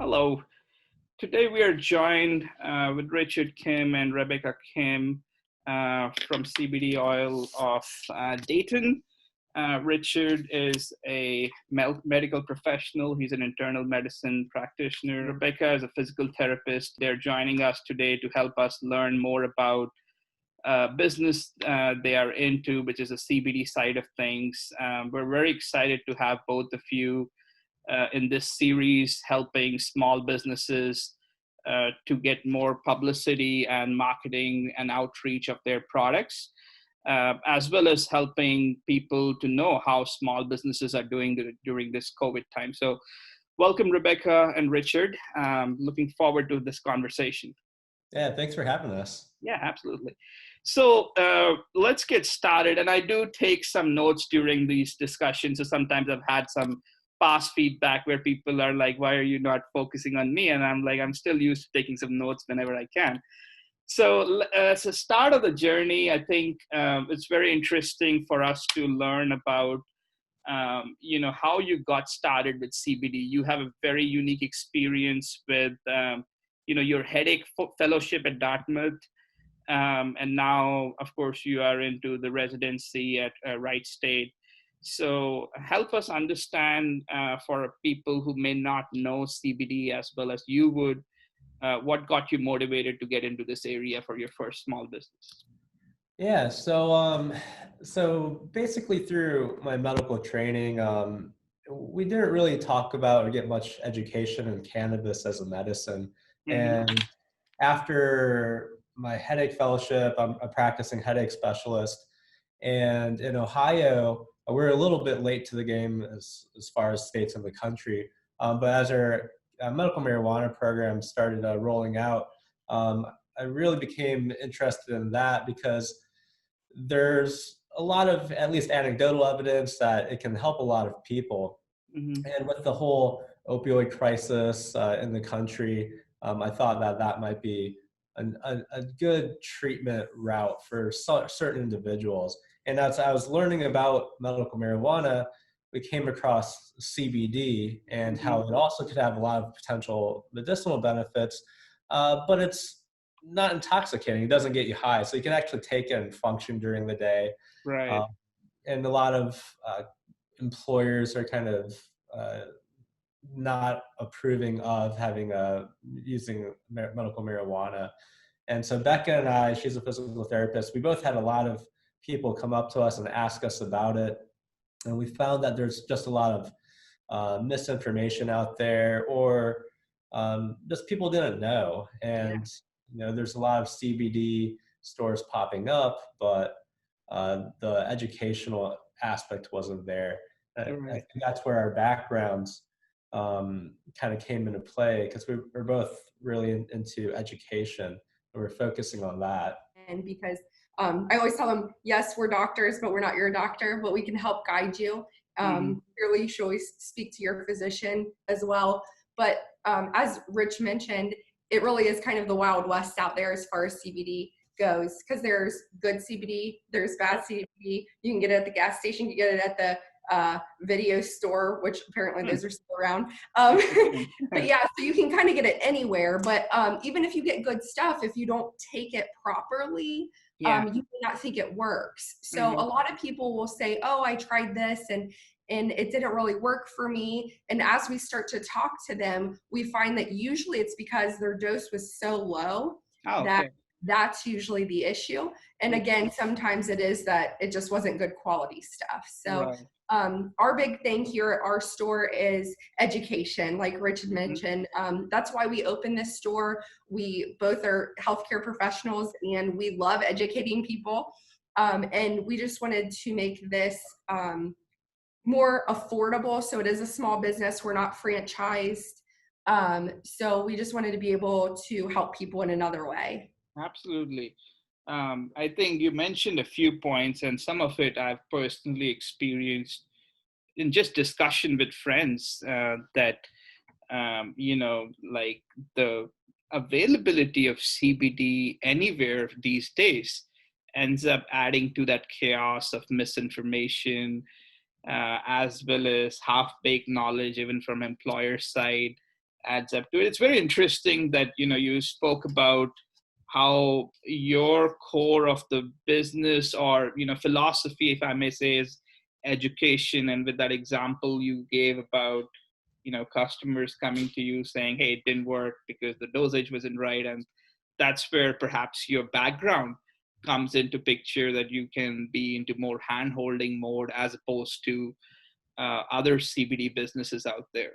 Hello. Today we are joined with Richard Kim and Rebecca Kim from CBD Oil of Dayton. Richard is a medical professional. He's an internal medicine practitioner. Rebecca is a physical therapist. They're joining us today to help us learn more about business they are into, which is the CBD side of things. We're very excited to have both of you in this series, helping small businesses to get more publicity and marketing and outreach of their products, as well as helping people to know how small businesses are doing during this COVID time. So welcome, Rebecca and Richard. Looking forward to this conversation. Yeah, thanks for having us. Yeah, absolutely. So let's get started. And I do take some notes during these discussions. So sometimes I've had some past feedback where people are like, why are you not focusing on me? And I'm like, I'm still used to taking some notes whenever I can. So as a start of the journey, I think it's very interesting for us to learn about, how you got started with CBD. You have a very unique experience with, your headache fellowship at Dartmouth. And now, of course, you are into the residency at Wright State. So help us understand for people who may not know CBD as well as you would, what got you motivated to get into this area for your first small business? Yeah, so basically through my medical training, we didn't really talk about or get much education in cannabis as a medicine. Mm-hmm. And after my headache fellowship, I'm a practicing headache specialist. And in Ohio, we're a little bit late to the game as far as states in the country. But as our medical marijuana program started rolling out, I really became interested in that because there's a lot of at least anecdotal evidence that it can help a lot of people. Mm-hmm. And with the whole opioid crisis in the country, I thought that might be a good treatment route for certain individuals. And as I was learning about medical marijuana, we came across CBD and how it also could have a lot of potential medicinal benefits, but it's not intoxicating. It doesn't get you high, so you can actually take it and function during the day. Right. Um, and a lot of employers are kind of not approving of having using medical marijuana. And so Becca and I, she's a physical therapist, we both had a lot of people come up to us and ask us about it. And we found that there's just a lot of misinformation out there, or just people didn't know. And there's a lot of CBD stores popping up, but the educational aspect wasn't there. I think that's where our backgrounds kind of came into play, because we're both really into education, and we're focusing on that. And because I always tell them, yes, we're doctors, but we're not your doctor, but we can help guide you. Clearly, you should always speak to your physician as well. But as Rich mentioned, it really is kind of the Wild West out there as far as CBD goes, because there's good CBD, there's bad CBD. You can get it at the gas station, you can get it at the video store, which apparently those are still around. But yeah, so you can kind of get it anywhere. But even if you get good stuff, if you don't take it properly, you may not think it works. So a lot of people will say, oh, I tried this and it didn't really work for me. And as we start to talk to them, we find that usually it's because their dose was so low that that's usually the issue. And again, sometimes it is that it just wasn't good quality stuff. So our big thing here at our store is education, like Richard mentioned. That's why we opened this store. We both are healthcare professionals and we love educating people. And we just wanted to make this more affordable. So it is a small business. We're not franchised. So we just wanted to be able to help people in another way. Absolutely. I think you mentioned a few points, and some of it I've personally experienced in just discussion with friends, that, like the availability of CBD anywhere these days ends up adding to that chaos of misinformation, as well as half-baked knowledge, even from employer side. adds up to it. It's very interesting that, you spoke about how your core of the business or, philosophy, if I may say, is education. And with that example you gave about, customers coming to you saying, hey, it didn't work because the dosage wasn't right. And that's where perhaps your background comes into picture, that you can be into more hand-holding mode as opposed to other CBD businesses out there.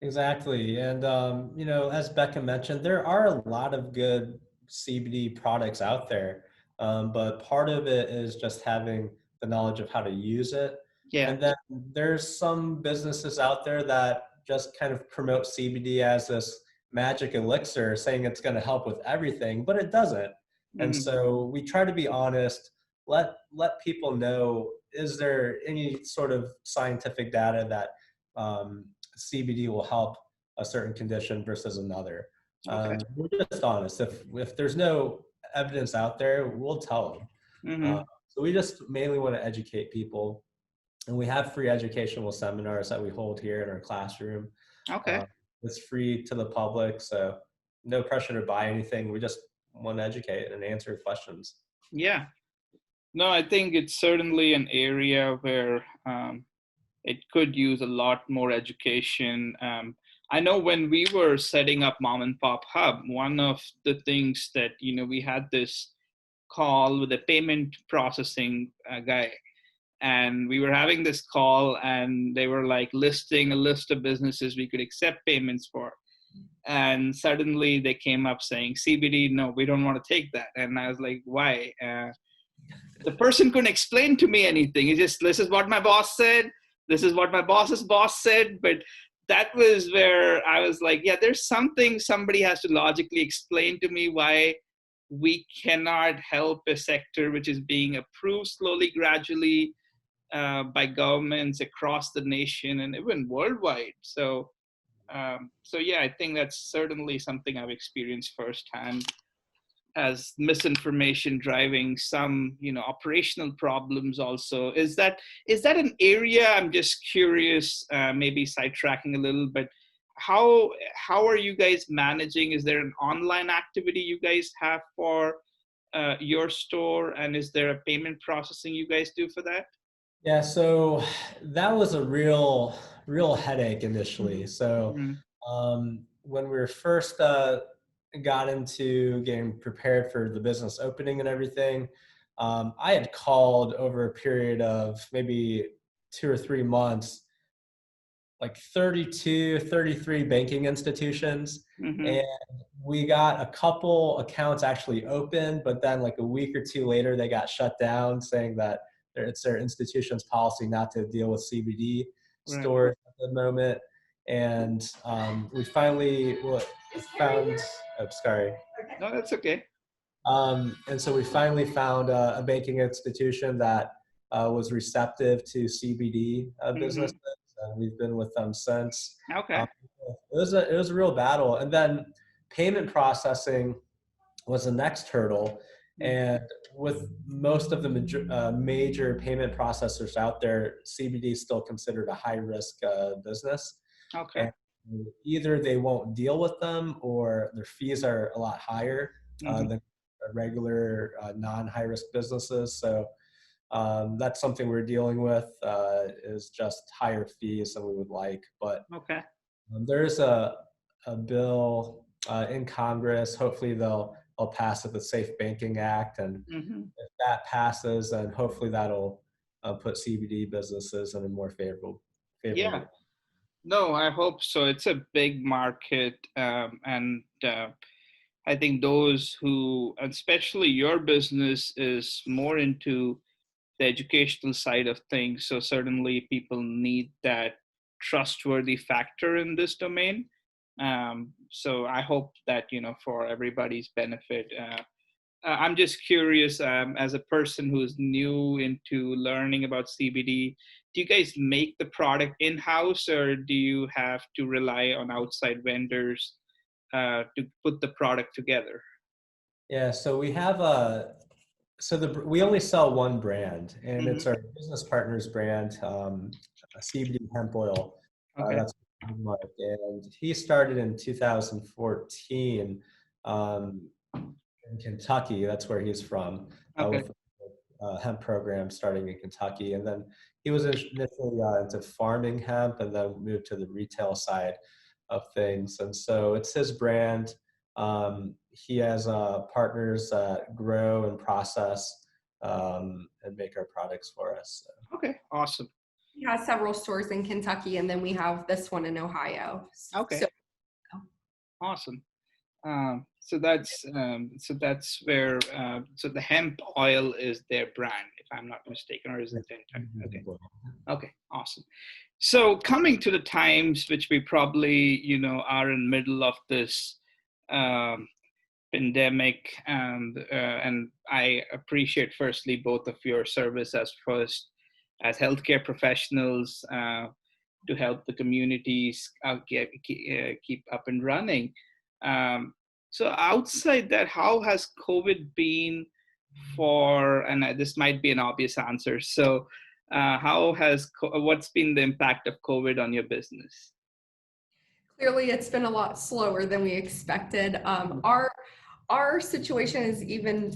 Exactly. And, as Becca mentioned, there are a lot of good CBD products out there. But part of it is just having the knowledge of how to use it. Yeah. And then there's some businesses out there that just kind of promote CBD as this magic elixir, saying it's going to help with everything, but it doesn't. And so we try to be honest, let people know, is there any sort of scientific data that CBD will help a certain condition versus another. Okay. We're just honest. If there's no evidence out there, we'll tell them. So we just mainly want to educate people, and we have free educational seminars that we hold here in our classroom. Okay. It's free to the public, so no pressure to buy anything. We just want to educate and answer questions. Yeah. No, I think it's certainly an area where it could use a lot more education. I know when we were setting up Mom and Pop Hub, one of the things that, we had this call with a payment processing guy, and we were having this call and they were like listing a list of businesses we could accept payments for. And suddenly they came up saying, CBD, no, we don't want to take that. And I was like, why? The person couldn't explain to me anything. It's just, this is what my boss said. This is what my boss's boss said. But that was where I was like, yeah, there's something somebody has to logically explain to me why we cannot help a sector which is being approved slowly, gradually by governments across the nation and even worldwide. So yeah, I think that's certainly something I've experienced firsthand, as misinformation driving some, operational problems also. Is that an area, I'm just curious, maybe sidetracking a little, but how are you guys managing? Is there an online activity you guys have for your store, and is there a payment processing you guys do for that? Yeah, so that was a real headache initially. So when we were first got into getting prepared for the business opening and everything, I had called over a period of maybe 2 or 3 months, like 32, 33 banking institutions. And we got a couple accounts actually open, but then like a week or two later, they got shut down, saying that it's their institution's policy not to deal with CBD stores at the moment. And we finally found, sorry. No, that's okay. And so we finally found a banking institution that was receptive to CBD businesses, and we've been with them since. Okay. It was a real battle. And then payment processing was the next hurdle. And with most of the major payment processors out there, CBD is still considered a high-risk business. Okay. And either they won't deal with them, or their fees are a lot higher than regular non-high-risk businesses. So that's something we're dealing with, is just higher fees than we would like. But there's a bill in Congress. Hopefully they'll pass it, the Safe Banking Act, and if that passes, then hopefully that'll put CBD businesses in a more favorable. Yeah. No, I hope so. It's a big market, and I think those who, especially your business, is more into the educational side of things. So certainly people need that trustworthy factor in this domain. So I hope that, for everybody's benefit. I'm just curious, as a person who's new into learning about CBD, do you guys make the product in-house, or do you have to rely on outside vendors to put the product together? Yeah, so we have we only sell one brand, and it's our business partner's brand, CBD hemp oil. That's Mark, and he started in 2014 in Kentucky. That's where he's from, Okay. with a hemp program starting in Kentucky. And then he was initially into farming hemp and then moved to the retail side of things. And so it's his brand. He has partners that grow and process and make our products for us. So. Okay. Awesome. He has several stores in Kentucky, and then we have this one in Ohio. Okay. So, Awesome. So that's where so the hemp oil is their brand, if I'm not mistaken, or is it okay? Okay, awesome. So coming to the times which we probably are in middle of this um, pandemic, and I appreciate firstly both of your service as healthcare professionals to help the communities keep up and running. So outside that, how has COVID been for, and this might be an obvious answer, so what's been the impact of COVID on your business? clearly, it's been a lot slower than we expected. Our situation is even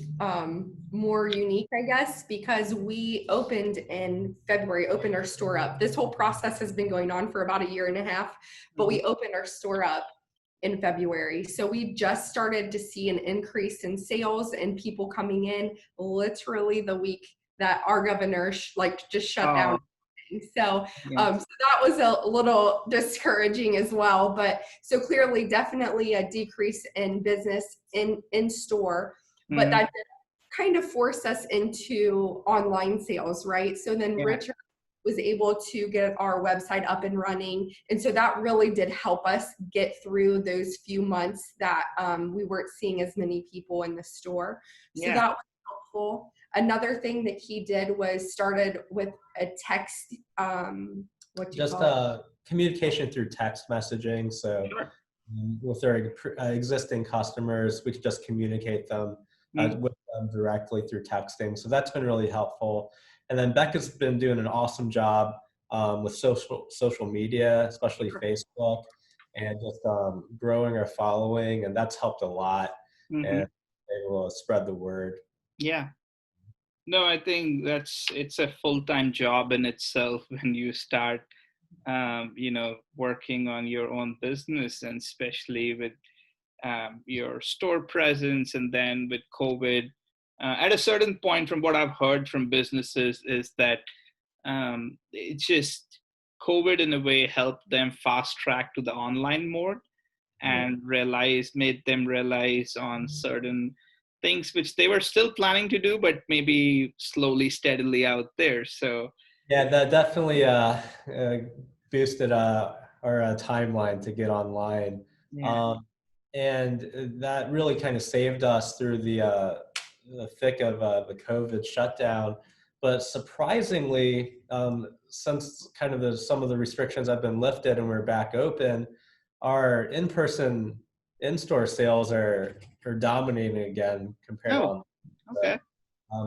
more unique, I guess, because we opened in February, opened our store up. This whole process has been going on for about a year and a half, but we opened our store up in February. So we just started to see an increase in sales and people coming in literally the week that our governor just shut down. So, Yeah. so that was a little discouraging as well. But so clearly, definitely a decrease in business in store, but that did kind of force us into online sales, right? So then Richard was able to get our website up and running, and so that really did help us get through those few months that we weren't seeing as many people in the store. So that was helpful. Another thing that he did was started with a text, communication through text messaging. So with our existing customers, we could just communicate them with them directly through texting. So that's been really helpful. And then Becca's been doing an awesome job with social media, especially Facebook, and just growing our following, and that's helped a lot. And able to spread the word. Yeah. No, I think it's a full-time job in itself when you start, working on your own business, and especially with your store presence, and then with COVID. At a certain point, from what I've heard from businesses, is that it's just COVID in a way helped them fast track to the online mode, and made them realize on certain things which they were still planning to do, but maybe slowly, steadily out there. So yeah, that definitely boosted our timeline to get online. And that really kind of saved us through the thick of the COVID shutdown. But surprisingly, since kind of some of the restrictions have been lifted and we're back open, our in-store sales are dominating again compared to online. Okay.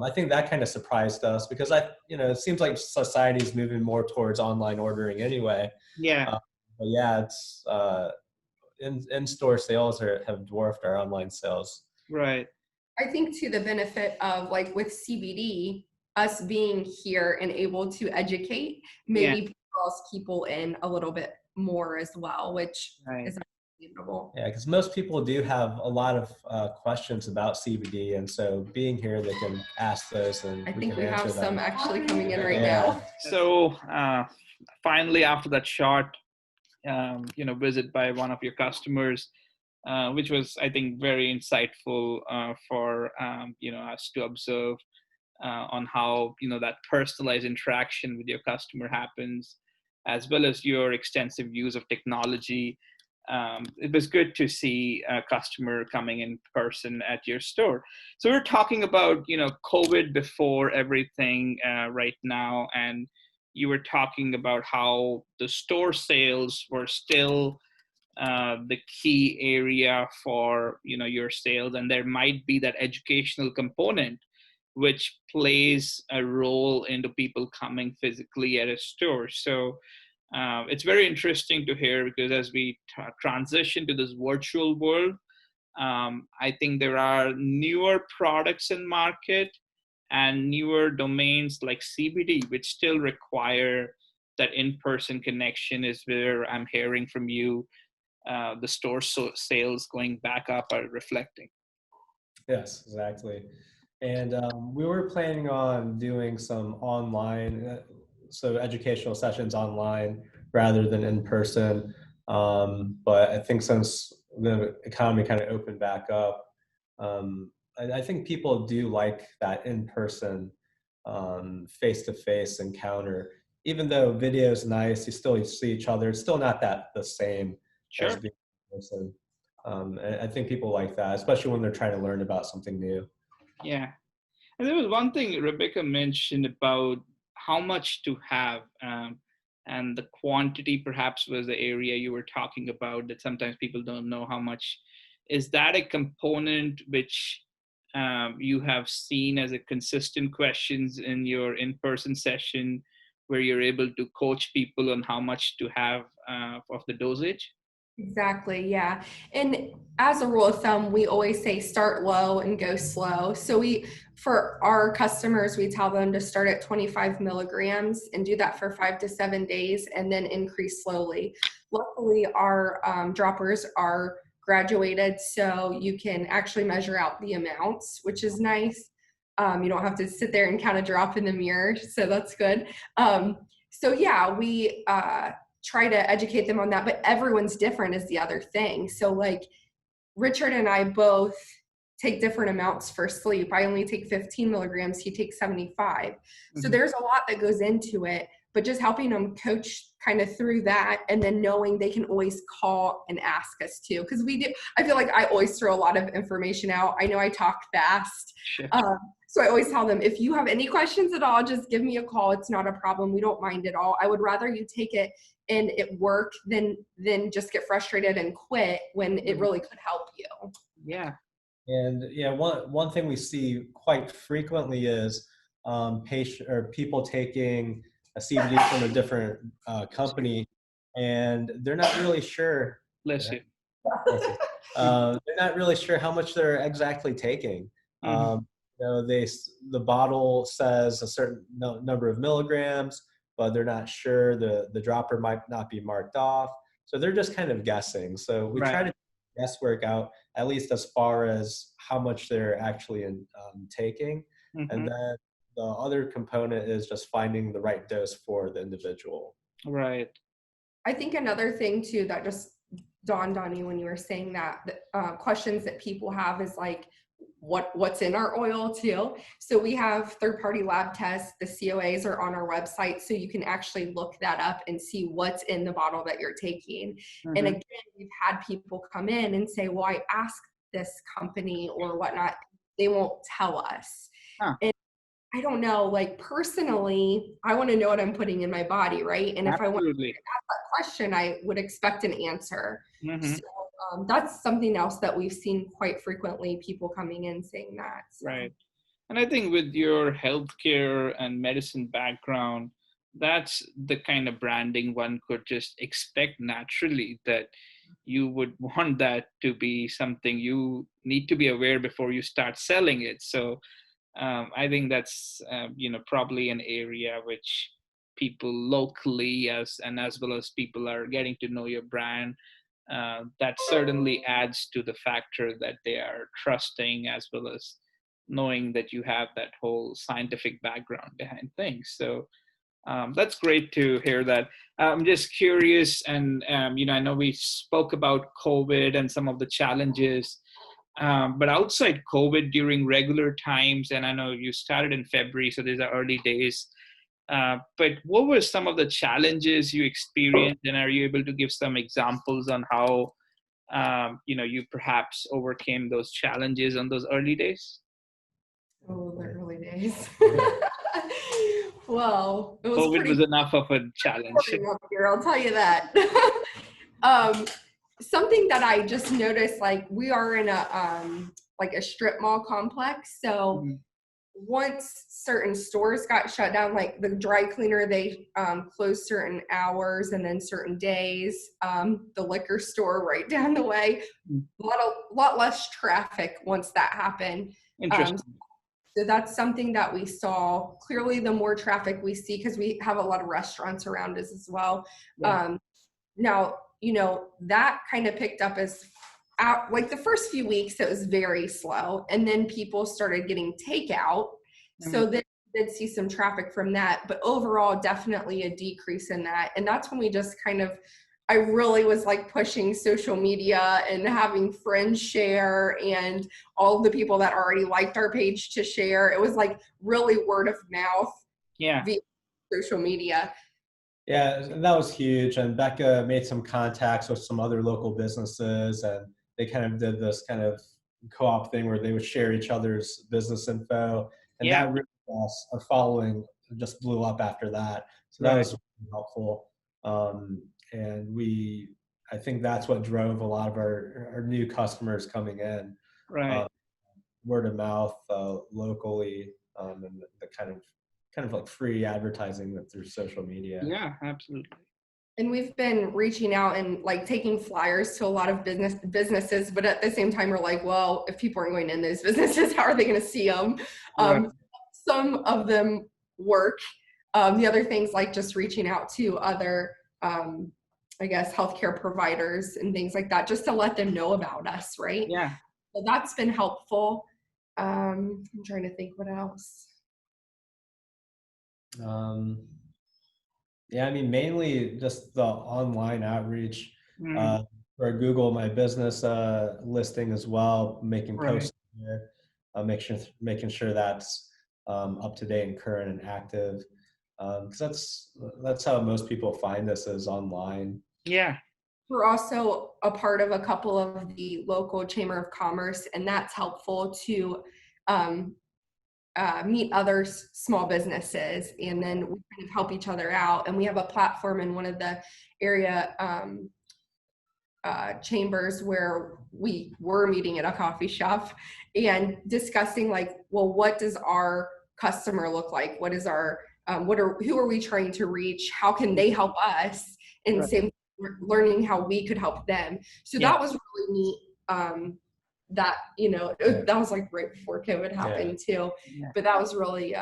I think that kind of surprised us because it seems like society is moving more towards online ordering anyway. Yeah. But yeah, it's in-store sales have dwarfed our online sales. Right. I think to the benefit of with CBD, us being here and able to educate, maybe draws people in a little bit more as well, which is unbelievable. Yeah, because most people do have a lot of questions about CBD, and so being here, they can ask those, and I think we can answer have them. some actually coming in right now. So finally, after that short, visit by one of your customers, which was, I think, very insightful for us to observe on how that personalized interaction with your customer happens, as well as your extensive use of technology. It was good to see a customer coming in person at your store. So we're talking about COVID before everything right now, and you were talking about how the store sales were still the key area for your sales, and there might be that educational component which plays a role into people coming physically at a store. So It's very interesting to hear because as we transition to this virtual world, I think there are newer products in market and newer domains like CBD, which still require that in-person connection. Is where I'm hearing from you, the store sales going back up are reflecting. Yes, exactly. And we were planning on doing some online, so educational sessions online rather than in person. But I think since the economy kind of opened back up, I think people do like that in-person, face-to-face encounter. Even though video is nice, you still see each other. It's still not the same as Sure. being in person. And I think people like that, especially when they're trying to learn about something new. Yeah. And there was one thing Rebecca mentioned about how much to have, and the quantity perhaps was the area you were talking about, that sometimes people don't know how much. Is that a component which you have seen as a consistent questions in your in-person session where you're able to coach people on how much to have of the dosage? Exactly, yeah. And as a rule of thumb, we always say start low and go slow. So for our customers, we tell them to start at 25 milligrams and do that for 5 to 7 days and then increase slowly. Luckily, our droppers are graduated, so you can actually measure out the amounts, which is nice. You don't have to sit there and count a drop in the mirror, so that's good. So yeah, we try to educate them on that, but everyone's different is the other thing. So like Richard and I both take different amounts for sleep. I only take 15 milligrams, he takes 75. Mm-hmm. So there's a lot that goes into it, but just helping them coach kind of through that, and then knowing they can always call and ask us too. Cause I feel like I always throw a lot of information out. I know I talk fast. Sure. So I always tell them, if you have any questions at all, just give me a call. It's not a problem. We don't mind at all. I would rather you take it and it work than just get frustrated and quit when it really could help you. Yeah. And yeah, one thing we see quite frequently is people taking a CBD from a different company, and they're not really sure. Bless you. They're not really sure how much they're exactly taking. Mm-hmm. The bottle says a certain number of milligrams, but they're not sure. The dropper might not be marked off, so they're just kind of guessing. So we try to guesswork out, at least as far as how much they're actually taking. Mm-hmm. And then the other component is just finding the right dose for the individual. Right. I think another thing too that just dawned on you when you were saying that, questions that people have is like, what's in our oil too. So we have third-party lab tests. The COAs are on our website, so you can actually look that up and see what's in the bottle that you're taking. Mm-hmm. And again, we've had people come in and say, well, I asked this company or whatnot, they won't tell us. Huh. And I don't know, like personally, I want to know what I'm putting in my body, right? And if I want to ask that question, I would expect an answer. Mm-hmm. So that's something else that we've seen quite frequently, people coming in saying that. So. Right. And I think with your healthcare and medicine background, that's the kind of branding one could just expect naturally, that you would want that to be something you need to be aware before you start selling it. So I think that's probably an area which people locally as well as people are getting to know your brand. That certainly adds to the factor that they are trusting, as well as knowing that you have that whole scientific background behind things. So that's great to hear that. I'm just curious, and I know we spoke about COVID and some of the challenges. But outside COVID, during regular times, and I know you started in February, so these are early days. But what were some of the challenges you experienced, and are you able to give some examples on how you perhaps overcame those challenges on those early days? Oh, the early days. Well, it was COVID was enough of a challenge. Here, I'll tell you that. Something that I just noticed, like we are in a strip mall complex, so once certain stores got shut down, like the dry cleaner, they closed certain hours and then certain days. The liquor store right down the way, a lot less traffic once that happened. Interesting. So that's something that we saw. Clearly, the more traffic we see, because we have a lot of restaurants around us as well. Yeah. Now, that kind of picked up as out, like the first few weeks, it was very slow. And then people started getting takeout. So then we did see some traffic from that. But overall, definitely a decrease in that. And that's when we just I really was like pushing social media and having friends share and all the people that already liked our page to share. It was like really word of mouth via social media. Yeah, that was huge. And Becca made some contacts with some other local businesses, and they kind of did this kind of co-op thing where they would share each other's business info. And that really, our following just blew up after that. So that was really helpful. And I think that's what drove a lot of our new customers coming in. Right. Word of mouth, locally, and the kind of like free advertising through social media. Yeah, absolutely. And we've been reaching out and like taking flyers to a lot of businesses, but at the same time, we're like, well, if people aren't going in those businesses, how are they going to see them? Some of them work. The other things like just reaching out to other, I guess, healthcare providers and things like that, just to let them know about us, right? Yeah. So that's been helpful. I'm trying to think what else. Yeah, I mean, mainly just the online outreach, or Google My Business listing as well, making posts there, making sure that's up to date and current and active, because that's how most people find us, is online. Yeah. We're also a part of a couple of the local Chamber of Commerce, and that's helpful to meet other small businesses, and then we kind of help each other out. And we have a platform in one of the area chambers where we were meeting at a coffee shop and discussing like, well, what does our customer look like? What is our who are we trying to reach? How can they help us? And same, learning how we could help them. So that was really neat. That that was like right before COVID happened too, but that was really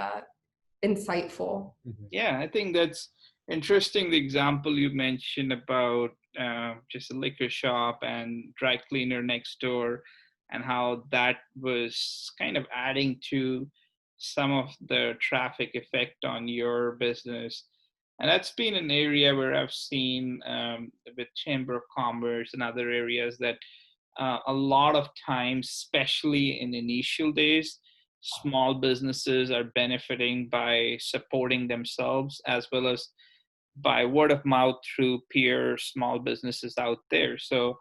insightful. Yeah, I think that's interesting, the example you mentioned about just a liquor shop and dry cleaner next door, and how that was kind of adding to some of the traffic effect on your business. And that's been an area where I've seen with Chamber of Commerce and other areas that a lot of times, especially in initial days, small businesses are benefiting by supporting themselves as well as by word of mouth through peer small businesses out there. So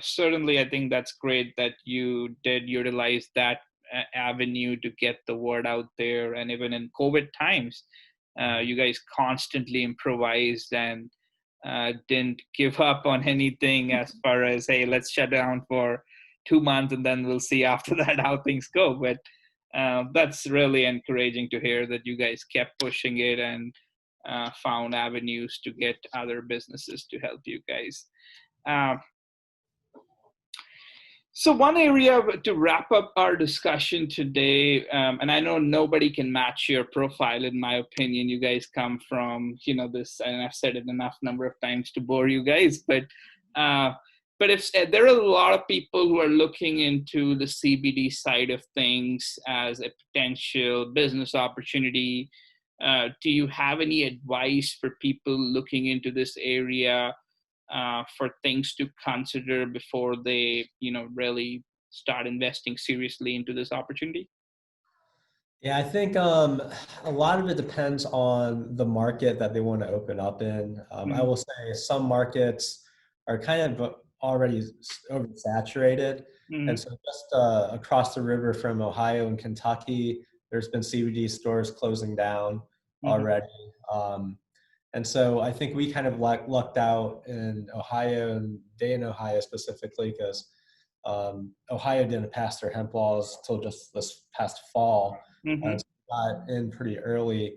certainly, I think that's great that you did utilize that avenue to get the word out there. And even in COVID times, you guys constantly improvised and didn't give up on anything as far as, hey, let's shut down for 2 months and then we'll see after that how things go. But that's really encouraging to hear that you guys kept pushing it and found avenues to get other businesses to help you guys. So one area to wrap up our discussion today, and I know nobody can match your profile, in my opinion. You guys come from, this, and I've said it enough number of times to bore you guys, but if there are a lot of people who are looking into the CBD side of things as a potential business opportunity, do you have any advice for people looking into this area? For things to consider before they, really start investing seriously into this opportunity? Yeah, I think a lot of it depends on the market that they want to open up in. I will say some markets are kind of already oversaturated. And so just across the river from Ohio and Kentucky, there's been CBD stores closing down already. And so I think we kind of lucked out in Ohio and Dayton, Ohio specifically, because Ohio didn't pass their hemp laws till just this past fall. Mm-hmm. So we got in pretty early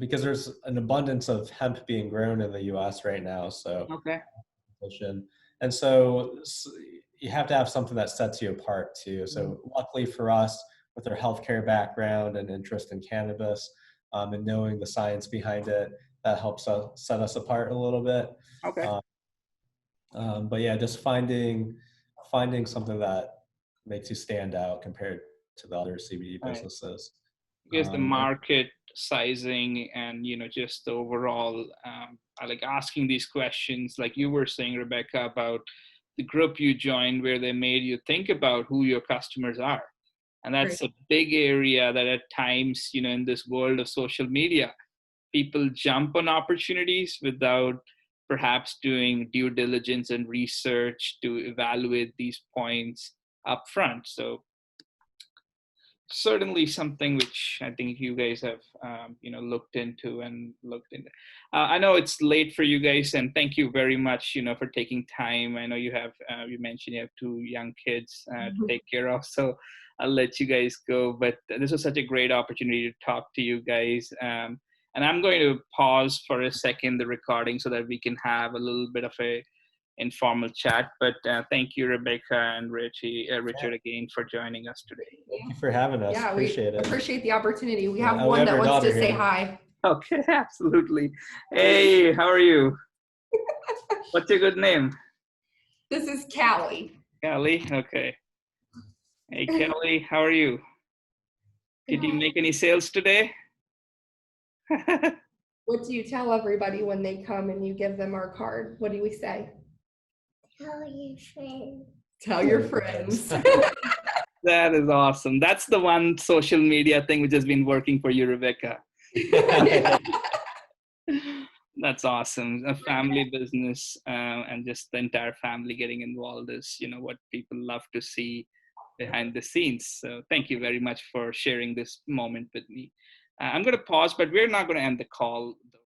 because there's an abundance of hemp being grown in the U.S. right now. So, Okay. and so you have to have something that sets you apart too. So luckily for us, with our healthcare background and interest in cannabis, and knowing the science behind it, that helps us set us apart a little bit. Okay. But yeah, just finding something that makes you stand out compared to the other CBD Right. businesses. I guess the market sizing and, just the overall, I like asking these questions, like you were saying, Rebecca, about the group you joined where they made you think about who your customers are. And that's a big area that at times, in this world of social media, people jump on opportunities without perhaps doing due diligence and research to evaluate these points up front. So certainly something which I think you guys have, looked into. I know it's late for you guys, and thank you very much, for taking time. I know you have, you mentioned you have 2 young kids to take care of, so I'll let you guys go. But this was such a great opportunity to talk to you guys. And I'm going to pause for a second the recording so that we can have a little bit of a informal chat. But thank you, Rebecca and Richard, again for joining us today. Thank you for having us. Yeah, Appreciate it. Appreciate the opportunity. We have we one have that your wants to daughter say here. hi. Okay, absolutely. Hey, how are you? What's your good name? This is Callie. Callie, okay. Hey, Callie, how are you? Did you make any sales today? What do you tell everybody when they come and you give them our card? What do we say? Tell your friends. Tell your friends. That is awesome. That's the one social media thing which has been working for you, Rebecca. Yeah. That's awesome. A family business, and just the entire family getting involved is, what people love to see behind the scenes. So thank you very much for sharing this moment with me. I'm going to pause, but we're not going to end the call